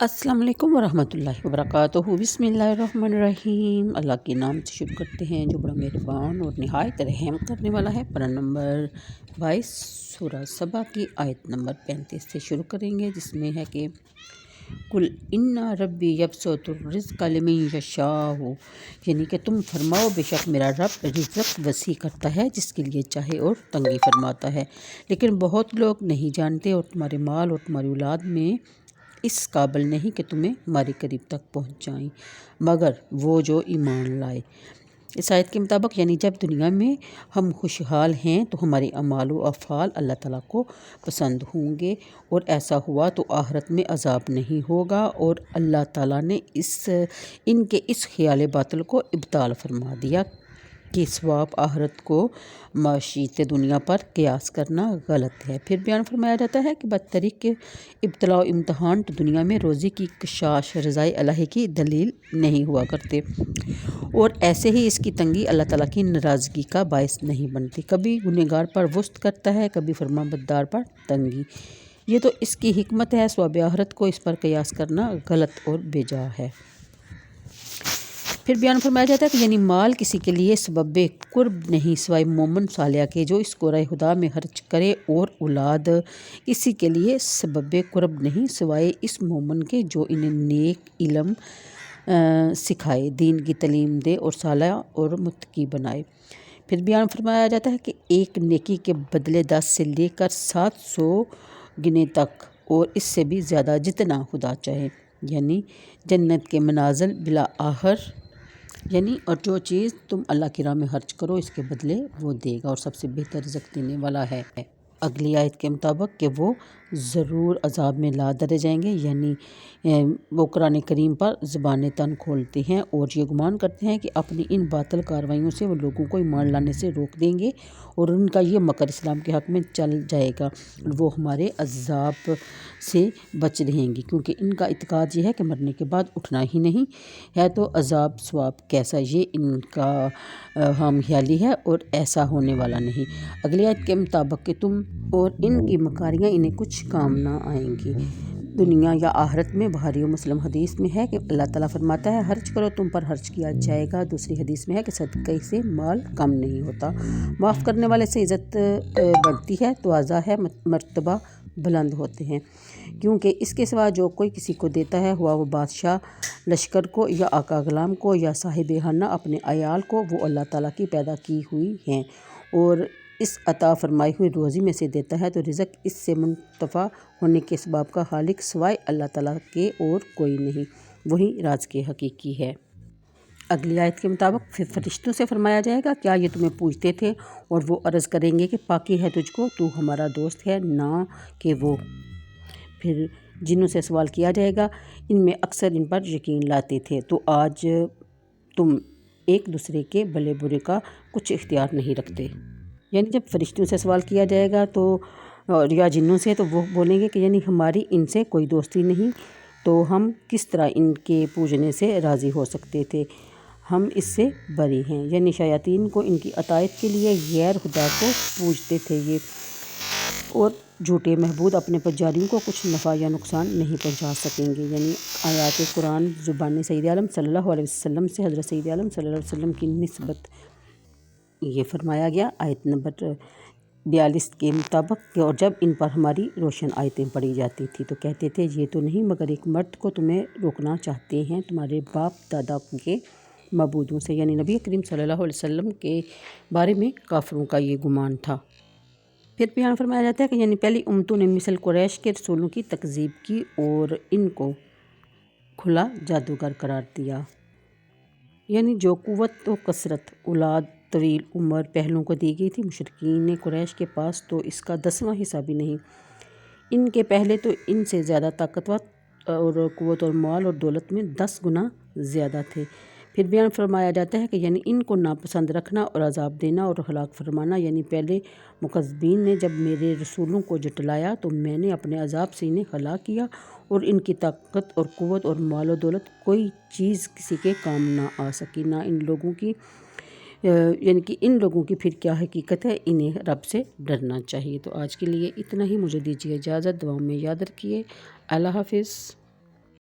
السلام علیکم ورحمۃ اللہ وبرکاتہ۔ بسم اللہ الرحمن الرحیم۔ اللہ کے نام سے شروع کرتے ہیں جو بڑا مہربان اور نہایت رحم کرنے والا ہے۔ پارہ نمبر 22 سورہ سبا کی آیت نمبر 35 سے شروع کریں گے، جس میں ہے کہ قل ان ربی یبسط الرزق لمن یشاء، یعنی کہ تم فرماؤ بے شک میرا رب رزق وسیع کرتا ہے جس کے لیے چاہے اور تنگی فرماتا ہے، لیکن بہت لوگ نہیں جانتے اور تمہارے مال اور تمہاری اولاد میں اس قابل نہیں کہ تمہیں ہمارے قریب تک پہنچائیں مگر وہ جو ایمان لائے۔ اس آیت کے مطابق یعنی جب دنیا میں ہم خوشحال ہیں تو ہمارے اعمال و افعال اللہ تعالیٰ کو پسند ہوں گے، اور ایسا ہوا تو آخرت میں عذاب نہیں ہوگا، اور اللہ تعالیٰ نے ان کے اس خیال باطل کو ابطال فرما دیا کہ ثواب آخرت کو معیشت دنیا پر قیاس کرنا غلط ہے۔ پھر بیان فرمایا جاتا ہے کہ بدطریق ابتلاء و امتحان تو دنیا میں روزی کی کشاش رضائے الہی کی دلیل نہیں ہوا کرتے، اور ایسے ہی اس کی تنگی اللہ تعالیٰ کی ناراضگی کا باعث نہیں بنتی۔ کبھی گنہگار پر وسعت کرتا ہے، کبھی فرمانبردار پر تنگی، یہ تو اس کی حکمت ہے۔ ثواب آخرت کو اس پر قیاس کرنا غلط اور بے جا ہے۔ پھر بیان فرمایا جاتا ہے کہ یعنی مال کسی کے لیے سبب قرب نہیں سوائے مومن صالح کے جو اس کو راہ خدا میں خرچ کرے، اور اولاد کسی کے لیے سبب قرب نہیں سوائے اس مومن کے جو انہیں نیک علم سکھائے، دین کی تعلیم دے اور صالح اور متقی بنائے۔ پھر بیان فرمایا جاتا ہے کہ ایک نیکی کے بدلے 10 سے لے کر 700 گنے تک، اور اس سے بھی زیادہ جتنا خدا چاہے، یعنی جنت کے منازل بلا آخر، یعنی اور جو چیز تم اللہ کی راہ میں خرچ کرو اس کے بدلے وہ دے گا، اور سب سے بہتر رزق دینے والا ہے۔ اگلی آیت کے مطابق کہ وہ ضرور عذاب میں لا ڈالے جائیں گے، یعنی وہ قرآن کریم پر زبان تن کھولتے ہیں اور یہ گمان کرتے ہیں کہ اپنی ان باطل کارروائیوں سے وہ لوگوں کو ایمان لانے سے روک دیں گے، اور ان کا یہ مکر اسلام کے حق میں چل جائے گا، وہ ہمارے عذاب سے بچ رہیں گے، کیونکہ ان کا اعتقاد یہ ہے کہ مرنے کے بعد اٹھنا ہی نہیں ہے، تو عذاب ثواب کیسا، یہ ان کا ہم خیالی ہے اور ایسا ہونے والا نہیں۔ اگلی آیت کے مطابق کہ تم اور ان کی مکاریاں انہیں کچھ کام نہ آئیں گی دنیا یا آخرت میں۔ بخاری و مسلم حدیث میں ہے کہ اللہ تعالیٰ فرماتا ہے خرچ کرو تم پر خرچ کیا جائے گا۔ دوسری حدیث میں ہے کہ صدقے سے مال کم نہیں ہوتا، معاف کرنے والے سے عزت بڑھتی ہے، تواضع ہے مرتبہ بلند ہوتے ہیں، کیونکہ اس کے سوا جو کوئی کسی کو دیتا ہے، ہوا وہ بادشاہ لشکر کو یا آقا غلام کو یا صاحب خانہ اپنے عیال کو، وہ اللہ تعالیٰ کی پیدا کی ہوئی ہیں اور اس عطا فرمائی ہوئی روزی میں سے دیتا ہے، تو رزق اس سے منتفع ہونے کے اسباب کا خالق سوائے اللہ تعالیٰ کے اور کوئی نہیں، وہی رازق حقیقی ہے۔ اگلی آیت کے مطابق پھر فرشتوں سے فرمایا جائے گا کیا یہ تمہیں پوچھتے تھے، اور وہ عرض کریں گے کہ پاکی ہے تجھ کو، تو ہمارا دوست ہے نہ کہ وہ۔ پھر جنوں سے سوال کیا جائے گا ان میں اکثر ان پر یقین لاتے تھے، تو آج تم ایک دوسرے کے بھلے برے کا کچھ اختیار نہیں رکھتے۔ یعنی جب فرشتوں سے سوال کیا جائے گا تو یا جنوں سے، تو وہ بولیں گے کہ یعنی ہماری ان سے کوئی دوستی نہیں، تو ہم کس طرح ان کے پوجنے سے راضی ہو سکتے تھے، ہم اس سے بری ہیں۔ یعنی شیاطین کو ان کی اطاعت کے لیے غیر خدا کو پوجتے تھے یہ، اور جھوٹے معبود اپنے پجاریوں کو کچھ نفع یا نقصان نہیں پہنچا سکیں گے۔ یعنی آیات قرآن زبان سید عالم صلی اللہ علیہ وسلم سے حضرت سید عالم صلی اللہ علیہ وسلم کی نسبت یہ فرمایا گیا۔ آیت نمبر 42 کے مطابق کہ اور جب ان پر ہماری روشن آیتیں پڑھی جاتی تھی تو کہتے تھے یہ تو نہیں مگر ایک مرد کو تمہیں روکنا چاہتے ہیں تمہارے باپ دادا کے معبودوں سے، یعنی نبی کریم صلی اللہ علیہ وسلم کے بارے میں کافروں کا یہ گمان تھا۔ پھر بیان فرمایا جاتا ہے کہ یعنی پہلی امتوں نے مثل قریش کے رسولوں کی تکذیب کی اور ان کو کھلا جادوگر قرار دیا، یعنی جو قوت و کثرت، اولاد، طویل عمر پہلوؤں کو دی گئی تھی مشرکین قریش کے پاس، تو اس کا 10واں حصہ بھی نہیں۔ ان کے پہلے تو ان سے زیادہ طاقتور اور قوت اور مال اور دولت میں 10 گنا زیادہ تھے۔ پھر بیان فرمایا جاتا ہے کہ یعنی ان کو ناپسند رکھنا اور عذاب دینا اور ہلاک فرمانا، یعنی پہلے مکذبین نے جب میرے رسولوں کو جھٹلایا تو میں نے اپنے عذاب سے انہیں ہلاک کیا، اور ان کی طاقت اور قوت اور مال و دولت کوئی چیز کسی کے کام نہ آ سکی، نہ ان لوگوں کی، یعنی کہ ان لوگوں کی پھر کیا حقیقت ہے، انہیں رب سے ڈرنا چاہیے۔ تو آج کے لیے اتنا ہی، مجھے دیجیے اجازت، دعاؤں میں یاد رکھیے، اللہ حافظ۔